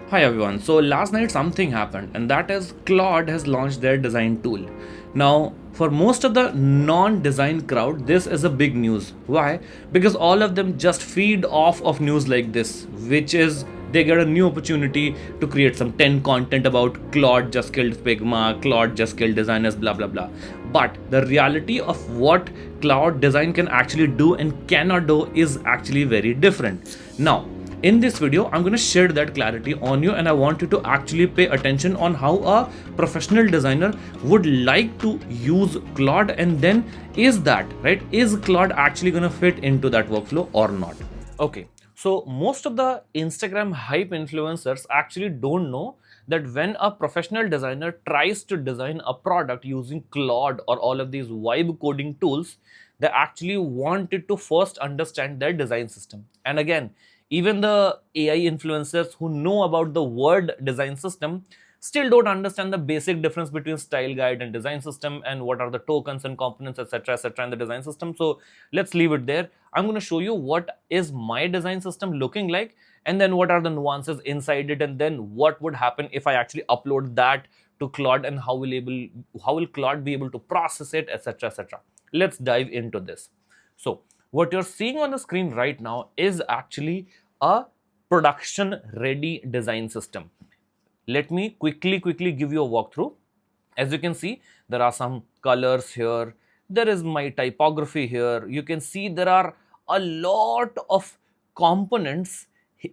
Hi everyone. So last night something happened, and that is Claude has launched their design tool. Now, for most of the non-design crowd, this is a big news. Why? Because all of them just feed off of news like this, which is they get a new opportunity to create some 10 content about Claude just killed Figma, Claude just killed designers, blah blah blah. But the reality of what Claude design can actually do and cannot do is actually very different. Now, in this video, I'm going to share that clarity on you, and I want you to actually pay attention on how a professional designer would like to use Claude, and then is that right? Is Claude actually going to fit into that workflow or not? Okay, so most of the Instagram hype influencers actually don't know that when a professional designer tries to design a product using Claude or all of these vibe coding tools, they actually wanted to first understand their design system. And again, even the AI influencers who know about the word design system still don't understand the basic difference between style guide and design system and what are the tokens and components, etc., in the design system. So let's leave it there. I'm going to show you what is my design system looking like, and then what are the nuances inside it, and then what would happen if I actually upload that to Claude, and how will Claude be able to process it, etc. Let's dive into this. So what you're seeing on the screen right now is actually a production ready design system. Let me quickly give you a walkthrough. As you can see, there are some colors here, there is my typography here. You can see there are a lot of components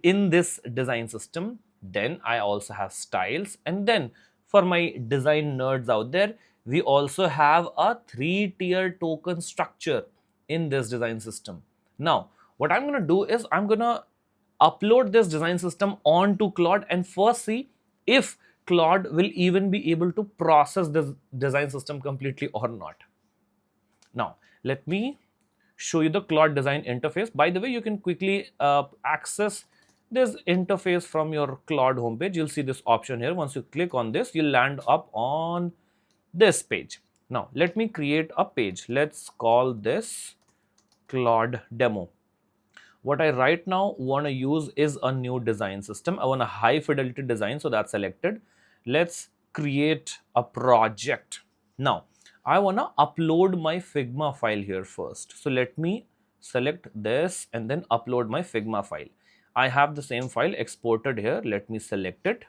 in this design system. Then I also have styles, and then for my design nerds out there, we also have a 3-tier token structure in this design system. Now what I'm going to do is I'm going to upload this design system onto Claude and first see if Claude will even be able to process this design system completely or not. Now, let me show you the Claude design interface. By the way, you can quickly access this interface from your Claude homepage. You'll see this option here. Once you click on this, you'll land up on this page. Now, let me create a page. Let's call this Claude demo. What I right now want to use is a new design system. I want a high fidelity design, so that's selected. Let's create a project. Now, I want to upload my Figma file here first. So let me select this and then upload my Figma file. I have the same file exported here. Let me select it.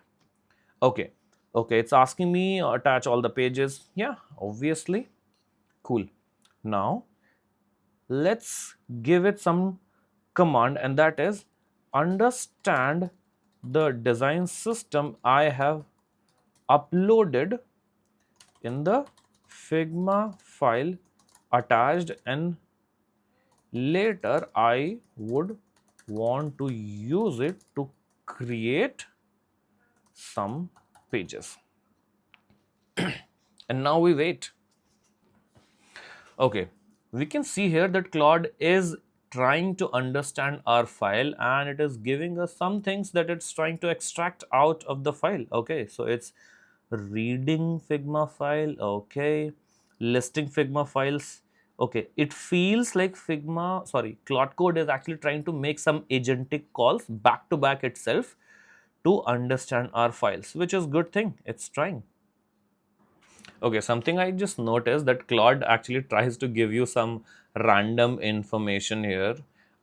Okay. Okay, it's asking me attach all the pages. Yeah, obviously. Cool. Now, let's give it some command, and that is understand the design system I have uploaded in the Figma file attached, and later I would want to use it to create some pages. And now we wait. Okay, we can see here that Claude is trying to understand our file, and it is giving us some things that it's trying to extract out of the file. Okay, so it's reading Figma file, okay, listing Figma files. Okay, it feels like Claude Code is actually trying to make some agentic calls back to back itself to understand our files, which is good thing. It's trying. Okay, something I just noticed that Claude actually tries to give you some random information here.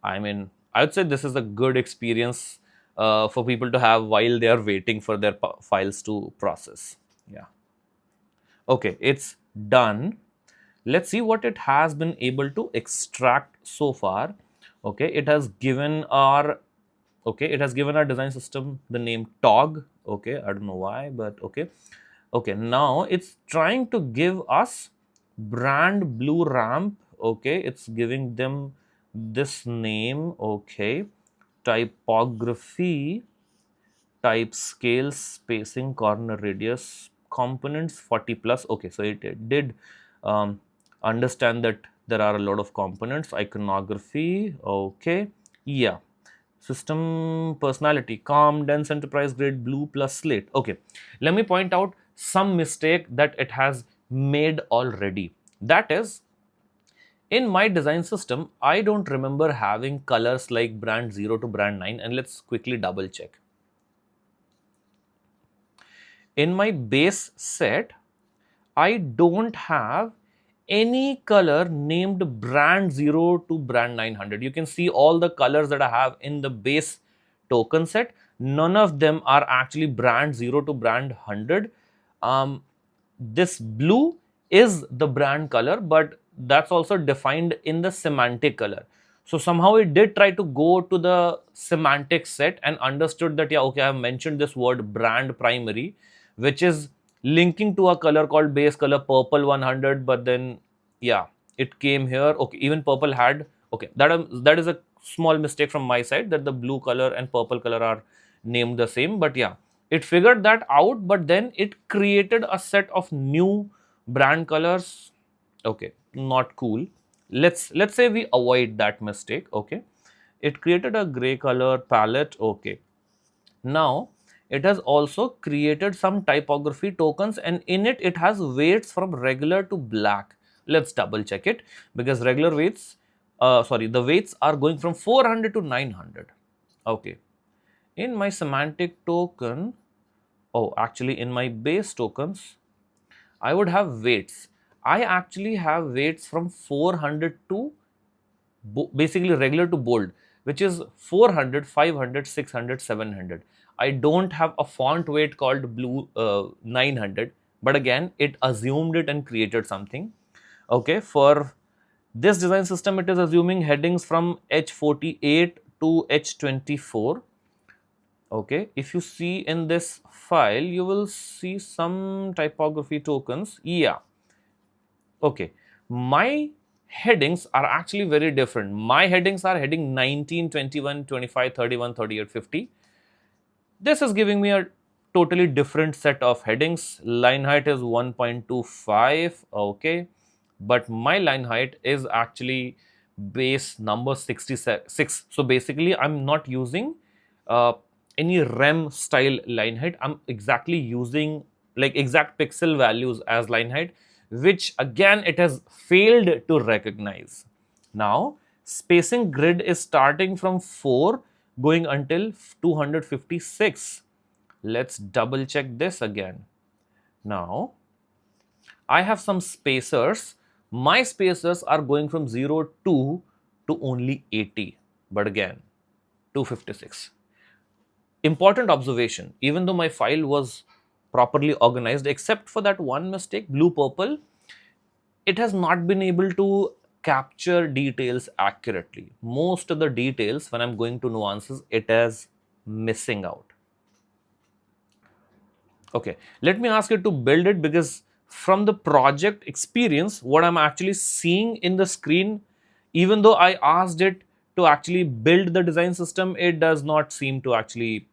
I mean, I would say this is a good experience for people to have while they are waiting for their files to process. Yeah. Okay, it's done. Let's see what it has been able to extract so far. Okay, it has given our design system the name Tog. Okay, I don't know why, but okay. Okay, now it's trying to give us brand blue ramp. Okay, it's giving them this name. Okay, typography, type scale, spacing, corner radius, components 40 plus. Okay, so it did um, understand that there are a lot of components. Iconography. Okay, yeah. System personality, calm, dense, enterprise grade, blue plus slate. Okay, let me point out some mistake that it has made already. That is, in my design system, I don't remember having colors like brand 0 to brand 9, and let's quickly double check. in my base set, I don't have any color named brand 0 to brand 900. You can see all the colors that I have in the base token set. None of them are actually brand 0 to brand 100. This blue is the brand color, but that's also defined in the semantic color. So somehow it did try to go to the semantic set and understood that, yeah, okay, I have mentioned this word brand primary, which is linking to a color called base color purple 100, but then, yeah, it came here. Okay, even purple had, okay, that is a small mistake from my side, that the blue color and purple color are named the same, but yeah, it figured that out, but then it created a set of new brand colors. Okay, not cool. Let's say we avoid that mistake. Okay, it created a gray color palette. Okay, now it has also created some typography tokens, and in it it has weights from regular to black. Let's double check it, because regular weights, the weights are going from 400 to 900. Okay, in my semantic token, oh, actually in my base tokens, I would have weights. I actually have weights from 400 to basically regular to bold, which is 400, 500, 600, 700. I don't have a font weight called blue 900, but again, it assumed it and created something. Okay, for this design system, it is assuming headings from H48 to H24. Okay, if you see in this file, you will see some typography tokens. Yeah, okay, my headings are actually very different. My headings are heading 19, 21, 25, 31, 38, 50. This is giving me a totally different set of headings. Line height is 1.25. Okay, but my line height is actually base number 66. So basically, I'm not using uh, any rem style line height. I'm exactly using like exact pixel values as line height, which again it has failed to recognize. Now, spacing grid is starting from 4 going until 256. Let's double check this again. Now, I have some spacers. My spacers are going from 0 to only 80, but again, 256. Important observation, even though my file was properly organized, except for that one mistake, blue purple, it has not been able to capture details accurately. Most of the details, when I'm going to nuances, it is missing out. Okay, let me ask you to build it, because from the project experience, what I'm actually seeing in the screen, even though I asked it to actually build the design system, it does not seem to actually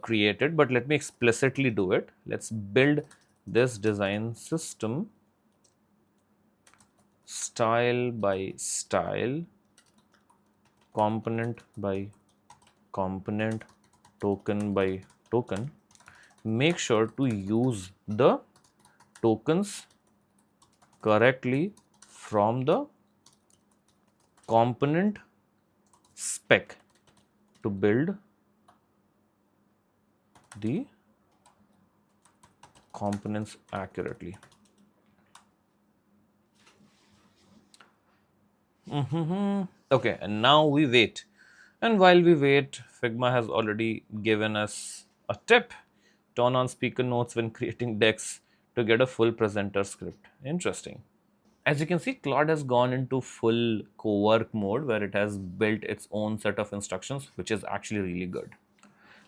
create it. But let me explicitly do it. Let's build this design system style by style, component by component, token by token. Make sure to use the tokens correctly from the component spec to build the components accurately. Okay, and now we wait. And while we wait, Figma has already given us a tip. Turn on speaker notes when creating decks to get a full presenter script. Interesting. As you can see, Claude has gone into full co-work mode, where it has built its own set of instructions, which is actually really good.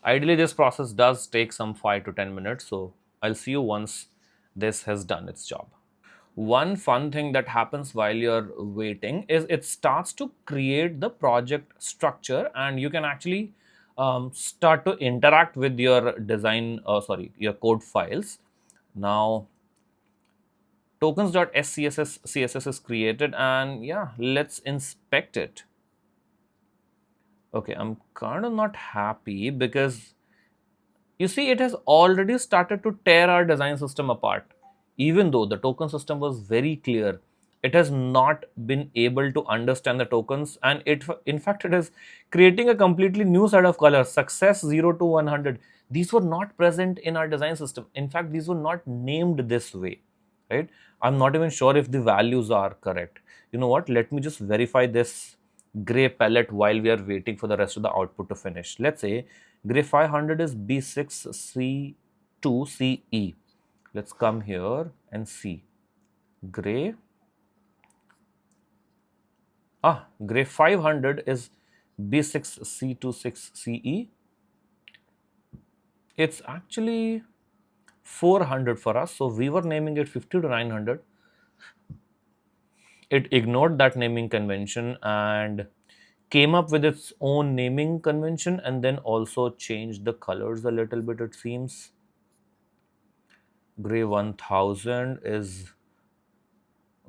Ideally, this process does take some 5 to 10 minutes, so I'll see you once this has done its job. One fun thing that happens while you're waiting is it starts to create the project structure, and you can actually start to interact with your your code files. Now, tokens.scss CSS is created, and yeah, let's inspect it. Okay, I'm kind of not happy, because you see, it has already started to tear our design system apart. Even though the token system was very clear, It has not been able to understand the tokens, and it in fact it is creating a completely new set of colors, success 0 to 100. These were not present in our design system. In fact, these were not named this way, right? I'm not even sure if the values are correct. You know what, let me just verify this gray palette while we are waiting for the rest of the output to finish. Let's say gray 500 is B6C2CE. Let's come here and see gray. Gray 500 is B6C26CE. It's actually 400 for us. So we were naming it 50 to 900. It ignored that naming convention and came up with its own naming convention, and then also changed the colors a little bit, it seems. Gray 1000 is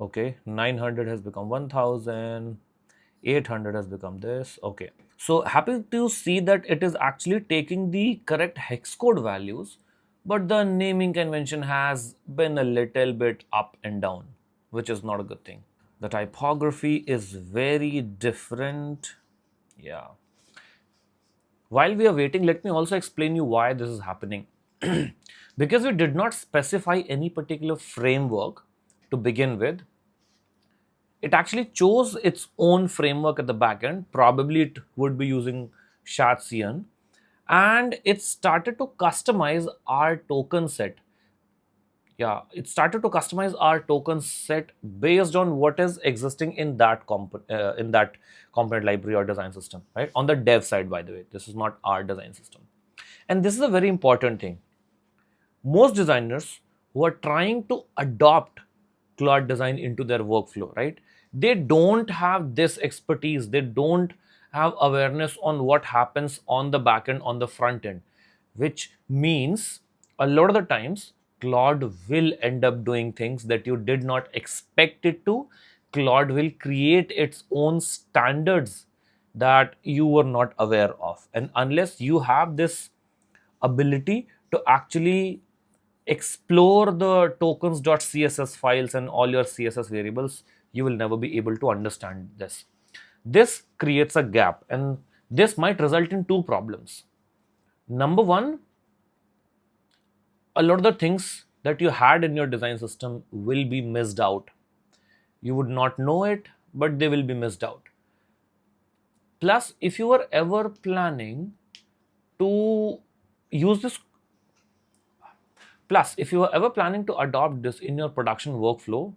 okay. 900 has become 1000. 800 has become this. Okay. So happy to see that it is actually taking the correct hex code values, but the naming convention has been a little bit up and down, which is not a good thing. The typography is very different. Yeah. While we are waiting, let me also explain you why this is happening. Because we did not specify any particular framework to begin with, it actually chose its own framework at the back end. Probably it would be using Shatsion, and it started to customize our token set. Yeah, it started to customize our token set based on what is existing in that component library or design system, right? On the dev side, by the way, this is not our design system, and this is a very important thing. Most designers who are trying to adopt Claude design into their workflow, right? They don't have this expertise. They don't have awareness on what happens on the back end, on the front end, which means a lot of the times Claude will end up doing things that you did not expect it to. Claude will create its own standards that you were not aware of. And unless you have this ability to actually explore the tokens.css files and all your CSS variables, you will never be able to understand this. This creates a gap, and this might result in two problems. Number one, a lot of the things that you had in your design system will be missed out. You would not know it, but they will be missed out. Plus, if you were ever planning to use this Plus, if you are ever planning to adopt this in your production workflow,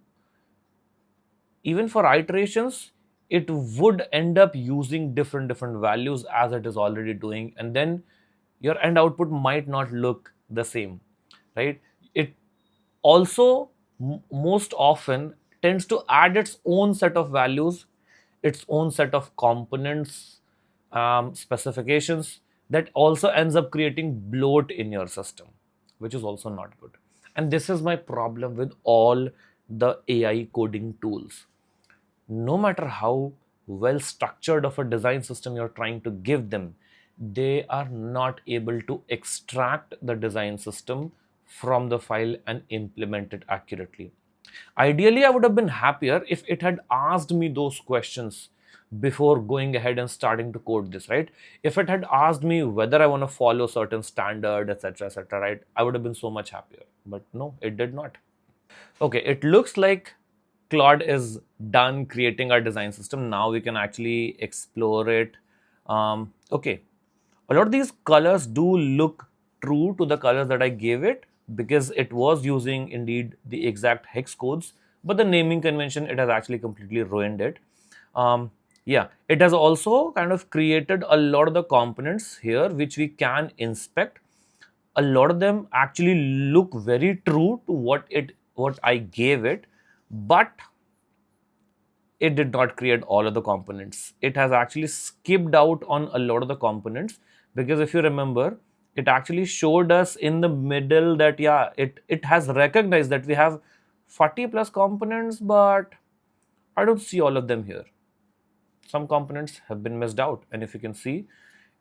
even for iterations, it would end up using different values as it is already doing, and then your end output might not look the same, right? It also most often tends to add its own set of values, its own set of components, specifications, that also ends up creating bloat in your system, which is also not good. And this is my problem with all the AI coding tools. No matter how well structured of a design system you're trying to give them, they are not able to extract the design system from the file and implement it accurately. Ideally, I would have been happier if it had asked me those questions before going ahead and starting to code this, right? If it had asked me whether I want to follow certain standard, etc., right, I would have been so much happier. But no, it did not. Okay, it looks like Claude is done creating our design system. Now we can actually explore it. Okay, a lot of these colors do look true to the colors that I gave it, because it was using indeed the exact hex codes, but the naming convention, it has actually completely ruined it. Yeah, it has also kind of created a lot of the components here which we can inspect. A lot of them actually look very true to what I gave it, but it did not create all of the components. It has actually skipped out on a lot of the components, because if you remember, it actually showed us in the middle that yeah, it has recognized that we have 40 plus components, but I don't see all of them here. Some components have been missed out, and if you can see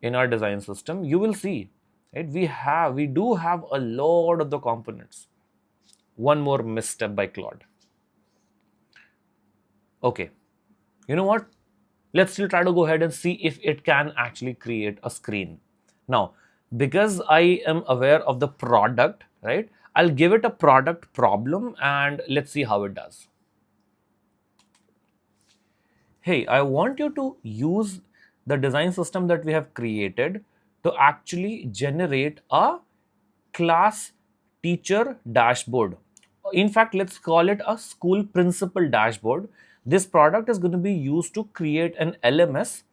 in our design system, you will see, right, we do have a lot of the components. One more misstep by Claude. Okay, you know what? Let's still try to go ahead and see if it can actually create a screen. Now, because I am aware of the product, right? I'll give it a product problem and let's see how it does. Hey, I want you to use the design system that we have created to actually generate a class teacher dashboard. In fact, let's call it a school principal dashboard. This product is going to be used to create an LMS.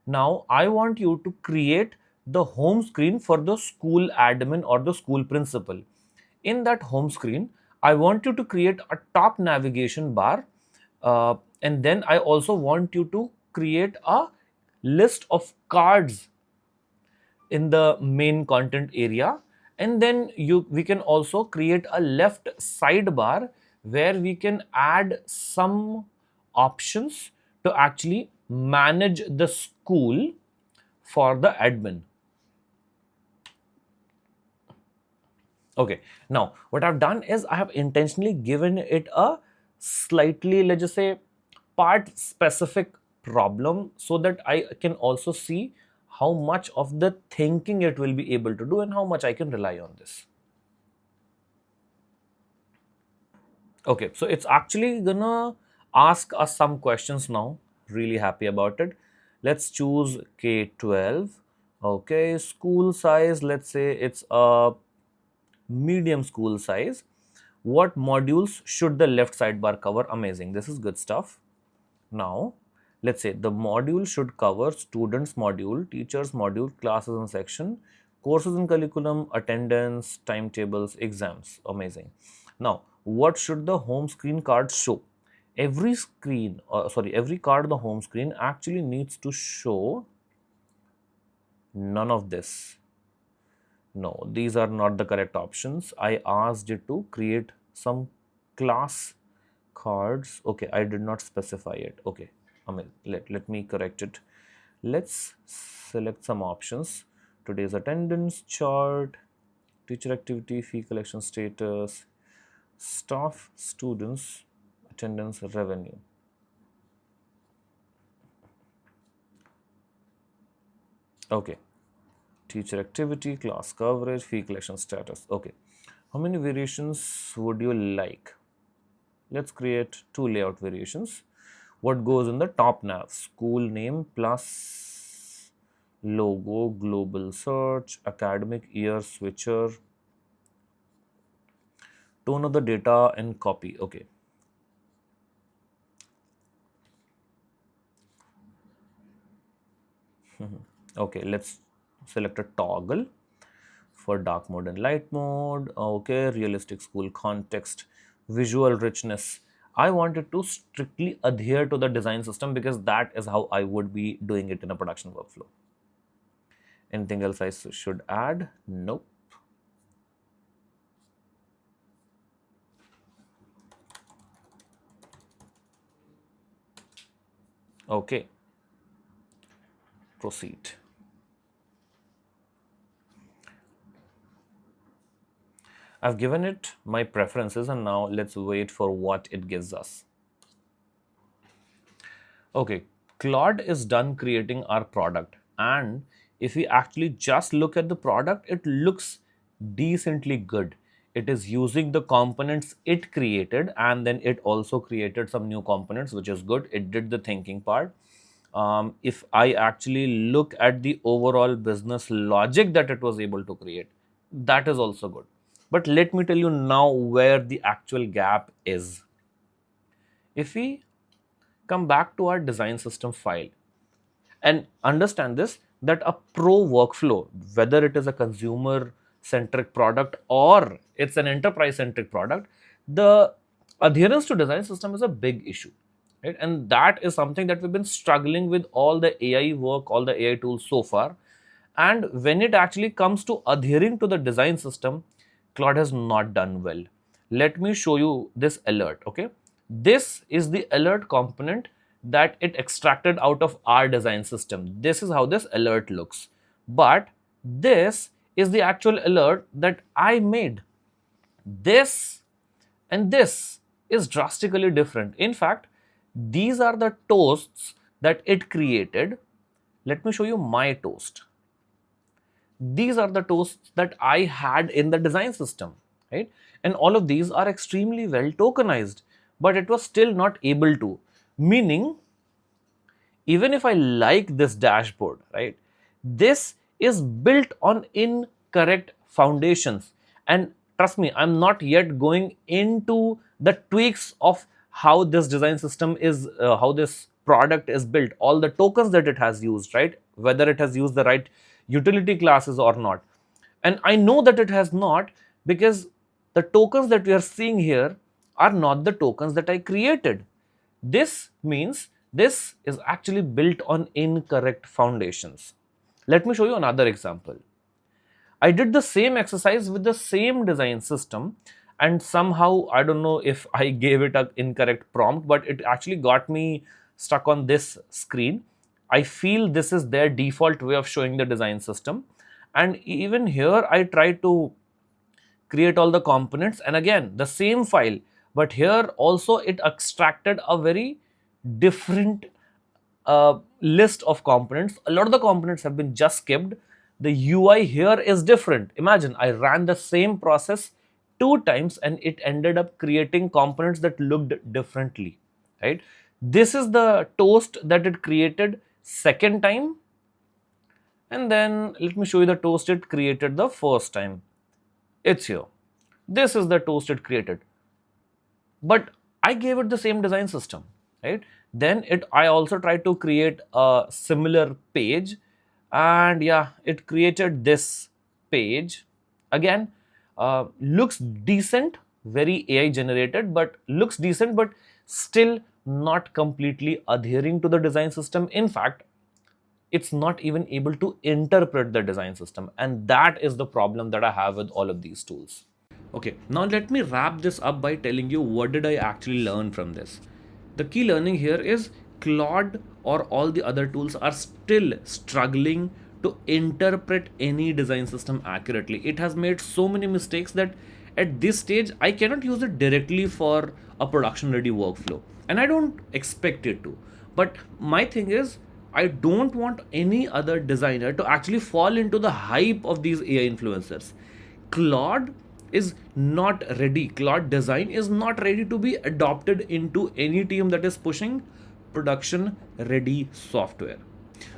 Now, I want you to create the home screen for the school admin or the school principal. In that home screen, I want you to create a top navigation bar, and then I also want you to create a list of cards in the main content area, and then we can also create a left sidebar where we can add some options to actually manage the school for the admin. Okay, now what I've done is I have intentionally given it a slightly, let's just say, part specific problem so that I can also see how much of the thinking it will be able to do and how much I can rely on this. Okay, so it's actually gonna ask us some questions now. Really happy about it. Let's choose K-12. Okay, school size, let's say it's a medium school size. What modules should the left sidebar cover? Amazing. This is good stuff. Now, let's say the module should cover students module, teachers module, classes and section, courses and curriculum, attendance, timetables, exams. Amazing. Now, what should the home screen card show? Every card on the home screen actually needs to show none of this. No, these are not the correct options. I asked it to create some class cards. Okay, I did not specify it. Okay, let me correct it. Let's select some options. Today's attendance chart, teacher activity, fee collection status, staff, students, attendance, revenue. Okay, teacher activity, class coverage, fee collection status. Okay, how many variations would you like? Let's create two layout variations. What goes in the top nav? School name plus logo, global search, academic year switcher, tone of the data and copy. Okay. Okay, let's select a toggle for dark mode and light mode. Okay, realistic school context, visual richness. I wanted to strictly adhere to the design system because that is how I would be doing it in a production workflow. Anything else I should add? Nope. Okay, proceed. I've given it my preferences and now let's wait for what it gives us. Okay, Claude is done creating our product, and if we actually just look at the product, it looks decently good. It is using the components it created, and then it also created some new components, which is good. It did the thinking part. If I actually look at the overall business logic that it was able to create, that is also good. But let me tell you now where the actual gap is. If we come back to our design system file and understand this, that a pro workflow, whether it is a consumer centric product or it's an enterprise centric product, the adherence to design system is a big issue, right? And that is something that we've been struggling with all the AI work, all the AI tools so far. And when it actually comes to adhering to the design system, Claude has not done well. Let me show you this alert. Okay, this is the alert component that it extracted out of our design system. This is how this alert looks, but this is the actual alert that I made. This and this is drastically different. In fact, These are the toasts that it created. Let me show you my toast. These are the toasts that I had in the design system, right? And all of these are extremely well tokenized, but it was still not able to. Meaning, even if I like this dashboard, right, this is built on incorrect foundations. And trust me, I'm not yet going into the tweaks of how this design system is, how this product is built, all the tokens that it has used, right, whether it has used the right utility classes or not. And I know that it has not, because the tokens that we are seeing here are not the tokens that I created. This means this is actually built on incorrect foundations. Let me show you another example. I did the same exercise with the same design system, and somehow I don't know if I gave it an incorrect prompt, but it actually got me stuck on this screen. I feel this is their default way of showing the design system. And even here, I try to create all the components, and again the same file, but here also it extracted a very different list of components. A lot of the components have been just skipped. The UI here is different. Imagine I ran the same process 2 times and it ended up creating components that looked differently, right? This is the toast that it created second time, and then let me show you the toast it created the first time. It's here. This is the toast it created, but I gave it the same design system, right? Then I also tried to create a similar page, and yeah, it created this page again. Looks decent, very AI generated, but looks decent, but still not completely adhering to the design system. In fact, it's not even able to interpret the design system, and that is the problem that I have with all of these tools. Okay, now let me wrap this up by telling you what did I actually learn from this. The key learning here is Claude or all the other tools are still struggling to interpret any design system accurately. It has made so many mistakes that at this stage I cannot use it directly for a production ready workflow, and I don't expect it to. But my thing is, I don't want any other designer to actually fall into the hype of these AI influencers. Claude is not ready. Claude design is not ready to be adopted into any team that is pushing production ready software.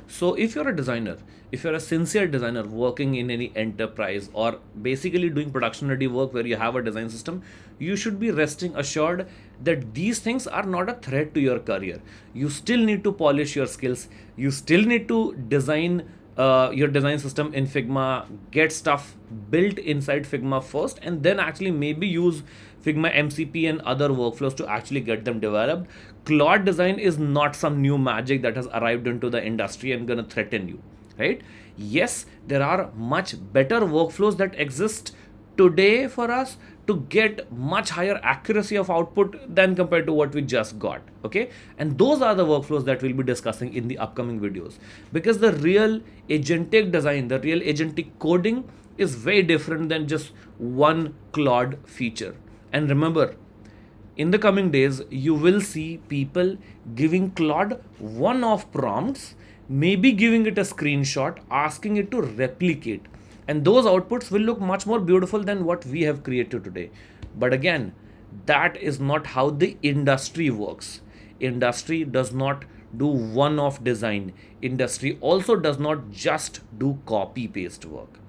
So if you're a designer, if you're a sincere designer working in any enterprise or basically doing production ready work where you have a design system, you should be resting assured that these things are not a threat to your career. You still need to polish your skills. You still need to design your design system in Figma, get stuff built inside Figma first, and then actually maybe use Figma MCP and other workflows to actually get them developed. Claude design is not some new magic that has arrived into the industry and gonna threaten you, right? Yes, there are much better workflows that exist today for us to get much higher accuracy of output than compared to what we just got. Okay, and those are the workflows that we'll be discussing in the upcoming videos, because the real agentic design, the real agentic coding is very different than just one Claude feature. And remember, in the coming days, you will see people giving Claude one-off prompts, maybe giving it a screenshot, asking it to replicate. And those outputs will look much more beautiful than what we have created today. But again, that is not how the industry works. Industry does not do one-off design. Industry also does not just do copy-paste work.